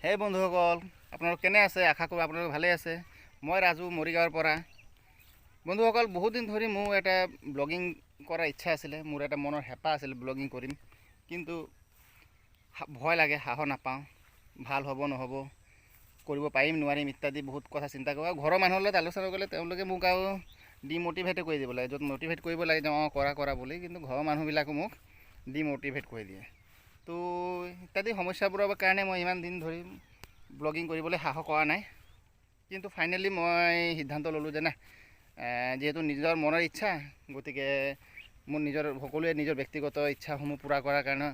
হে বন্ধুসকল, আপোনালোক কেনে আছে? আশা কৰোঁ আপোনালোক ভালে আছে। মই ৰাজু মৰিগাঁৱৰ পৰা। বন্ধুসকল, বহুত দিন ধৰি মোৰ এটা ব্লগিং কৰাৰ ইচ্ছা আছিলে, মোৰ এটা মনৰ হেঁপাহ আছিলে ব্লগিং কৰিম, কিন্তু ভয় লাগে, সাহস নাপাওঁ, ভাল হ'ব নহ'ব, কৰিব পাৰিম নোৱাৰিম ইত্যাদি বহুত কথা চিন্তা কৰোঁ। আৰু ঘৰৰ মানুহৰ লগত আলোচনা কৰিলে তেওঁলোকে মোক আৰু ডিম'টিভেট কৰি দিব লাগে, য'ত মটিভেট কৰিব লাগে যে কৰা বুলি, কিন্তু ঘৰৰ মানুহবিলাকো মোক ডিম'টিভেট কৰি দিয়ে। তো ইত্যাদি সমস্যাবোৰৰ কাৰণে মই ইমান দিন ধৰি ব্লগিং কৰিবলৈ সাহস কৰা নাই, কিন্তু ফাইনেলি মই সিদ্ধান্ত ল'লোঁ যে না, যিহেতু নিজৰ মনৰ ইচ্ছা, গতিকে মোৰ সকলোৱে নিজৰ ব্যক্তিগত ইচ্ছাসমূহ পূৰা কৰাৰ কাৰণে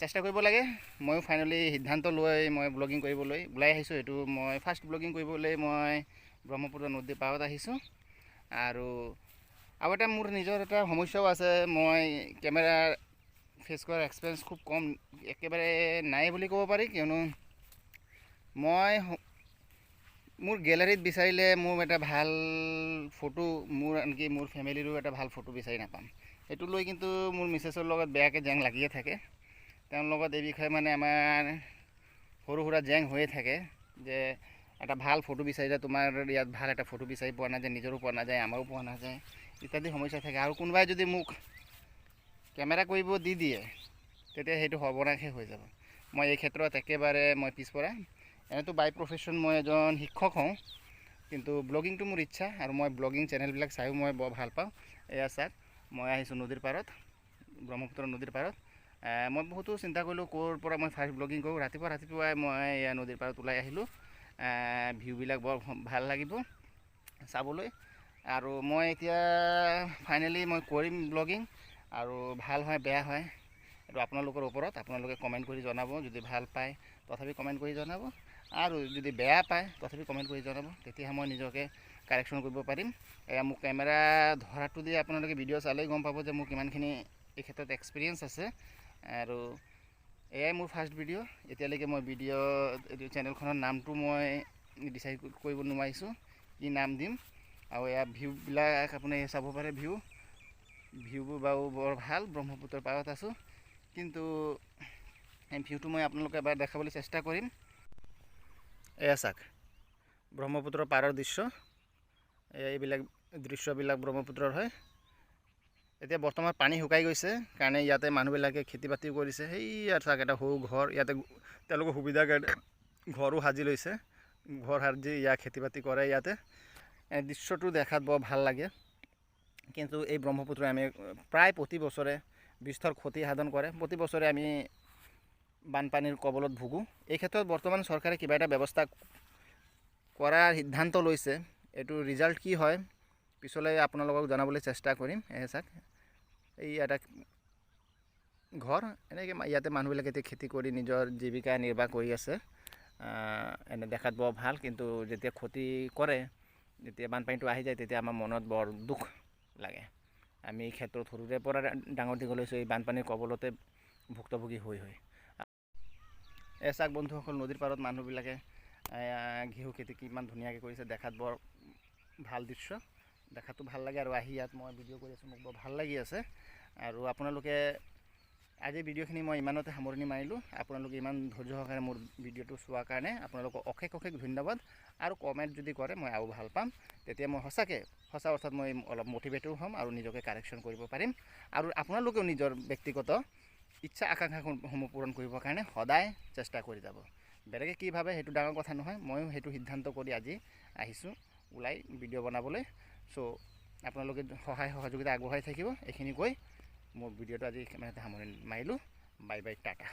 চেষ্টা কৰিব লাগে। ময়ো ফাইনেলি সিদ্ধান্ত লৈ মই ব্লগিং কৰিবলৈ ওলাই আহিছোঁ। এইটো মই ফাৰ্ষ্ট ব্লগিং কৰিবলৈ মই ব্ৰহ্মপুত্ৰ নদীৰ পাৰত আহিছোঁ। আৰু এটা মোৰ নিজৰ এটা সমস্যাও আছে, মই কেমেৰা ফেচ কৰাৰ এক্সপিৰিয়েঞ্চ খুব কম, একেবাৰে নাই বুলি ক'ব পাৰি, কিয়নো মই মোৰ গেলাৰীত বিচাৰিলে মোৰ এটা ভাল ফটো, আনকি মোৰ ফেমিলিৰো এটা ভাল ফটো বিচাৰি নাপাম। সেইটো লৈ কিন্তু মোৰ মিছেছৰ লগত বেয়াকৈ জেং লাগিয়ে থাকে। তেওঁৰ লগত এই বিষয়ে মানে আমাৰ সৰু সুৰা জেং হৈয়ে থাকে, যে এটা ভাল ফটো বিচাৰিলে তোমাৰ ইয়াত ভাল এটা ফটো বিচাৰি পোৱা নাযায়, নিজৰো পোৱা নাযায়, আমাৰো পোৱা নাযায়, ইত্যাদি সমস্যা থাকে। আৰু কোনোবাই যদি মোক কেমেৰা কৰিব দি দিয়ে, তেতিয়া সেইটো সৰ্বনাশে হৈ যাব। মই এই ক্ষেত্ৰত একেবাৰে মই পিছপৰা। এনেতো বাই প্ৰফেশ্যন মই এজন শিক্ষক হওঁ, কিন্তু ব্লগিংটো মোৰ ইচ্ছা, আৰু মই ব্লগিং চেনেলবিলাক চায়ো মই বৰ ভাল পাওঁ। এয়া চাওক, মই আহিছোঁ নদীৰ পাৰত, ব্ৰহ্মপুত্ৰ নদীৰ পাৰত। মই বহুতো চিন্তা কৰিলোঁ ক'ৰ পৰা মই ফাৰ্ষ্ট ব্লগিং কৰোঁ। ৰাতিপুৱাই মই এয়া নদীৰ পাৰত ওলাই আহিলোঁ। ভিউবিলাক বৰ ভাল লাগিব চাবলৈ। আৰু মই এতিয়া ফাইনেলি মই কৰিম ব্লগিং, আৰু ভাল হয় বেয়া হয় এইটো আপোনালোকৰ ওপৰত। আপোনালোকে কমেণ্ট কৰি জনাব, যদি ভাল পায় তথাপি কমেণ্ট কৰি জনাব, আৰু যদি বেয়া পায় তথাপি কমেণ্ট কৰি জনাব, তেতিয়াহে মই নিজকে কাৰেকশ্যন কৰিব পাৰিম। মোক কেমেৰা ধৰাটো দি আপোনালোকে ভিডিঅ' চালেই গম পাব যে মোৰ কিমানখিনি এই ক্ষেত্ৰত এক্সপিৰিয়েঞ্চ আছে। আৰু এয়াই মোৰ ফাৰ্ষ্ট ভিডিঅ'। এতিয়ালৈকে মই চেনেলখনৰ নামটো মই ডিচাইড কৰিব নোৱাৰিছোঁ, কি নাম দিম। আৰু এয়া ভিউবিলাক আপুনি চাব পাৰে, ভিউবোৰ বাৰু বৰ ভাল। ব্ৰহ্মপুত্ৰৰ পাৰত আছোঁ, কিন্তু এই ভিউটো মই আপোনালোকে এবাৰ দেখাবলৈ চেষ্টা কৰিম। এয়া চাওক, ব্ৰহ্মপুত্ৰৰ পাৰৰ দৃশ্য। এইবিলাক দৃশ্যবিলাক ব্ৰহ্মপুত্ৰৰ হয়। এতিয়া বৰ্তমান পানী শুকাই গৈছে কাৰণে ইয়াতে মানুহবিলাকে খেতি বাতিও কৰিছে। সেইয়া চাওক, এটা সৰু ঘৰ, ইয়াতে তেওঁলোকৰ সুবিধাৰ কাৰণে ঘৰো সাজি লৈছে, ঘৰ সাজি ইয়াত খেতি বাতি কৰে। ইয়াতে দৃশ্যটো দেখাত বৰ ভাল লাগে, কিন্তু এই ব্ৰহ্মপুত্ৰই আমি প্ৰায় প্ৰতি বছৰে বিস্তৰ ক্ষতি সাধন কৰে। প্ৰতি বছৰে আমি বানপানীৰ কবলত ভুগোঁ। এই ক্ষেত্ৰত বৰ্তমান চৰকাৰে কিবা এটা ব্যৱস্থা কৰাৰ সিদ্ধান্ত লৈছে। এইটো ৰিজাল্ট কি হয় পিছলৈ আপোনালোকক জনাবলৈ চেষ্টা কৰিম। চাওক, এই এটা ঘৰ, এনেকৈ ইয়াতে মানুহবিলাকে এতিয়া খেতি কৰি নিজৰ জীৱিকা নিৰ্বাহ কৰি আছে। এনে দেখাত বৰ ভাল, কিন্তু যেতিয়া ক্ষতি কৰে, যেতিয়া বানপানীটো আহি যায়, তেতিয়া আমাৰ মনত বৰ দুখ লাগে। আমি এই ক্ষেত্ৰত সৰুৰে পৰা ডাঙৰ দীঘল হৈছোঁ এই বানপানীৰ কবলতে ভুক্তভোগী হৈ। চাওক বন্ধুসকল, নদীৰ পাৰত মানুহবিলাকে ঘেঁহু খেতি কিমান ধুনীয়াকৈ কৰিছে, দেখাত বৰ ভাল দৃশ্য, দেখাতো ভাল লাগে। আৰু আহি ইয়াত মই ভিডিঅ' কৰি আছোঁ, মোক বৰ ভাল লাগি আছে। আৰু আপোনালোকে আজি ভিডিঅ'খিনি মই ইমানতে সামৰণি মাৰিলোঁ। আপোনালোকে ইমান ধৈৰ্য সহকাৰে মোৰ ভিডিঅ'টো চোৱাৰ কাৰণে আপোনালোকক অশেষ ধন্যবাদ। আৰু কমেণ্ট যদি কৰে মই আৰু ভাল পাম, তেতিয়া মই সঁচা অৰ্থত মই অলপ মটিভেটো হ'ম আৰু নিজকে কাৰেকশ্যন কৰিব পাৰিম। আৰু আপোনালোকেও নিজৰ ব্যক্তিগত ইচ্ছা আকাংক্ষাসমূহ পূৰণ কৰিবৰ কাৰণে সদায় চেষ্টা কৰি যাব। বেলেগে কি ভাবে সেইটো ডাঙৰ কথা নহয়, ময়ো সেইটো সিদ্ধান্ত কৰি আজি আহিছোঁ ওলাই ভিডিঅ' বনাবলৈ। চ' আপোনালোকে সহায় সহযোগিতা আগবঢ়াই থাকিব। এইখিনি কৈ মোৰ ভিডিঅ'টো আজি সামৰণি মাৰিলোঁ। Bye bye, Tata.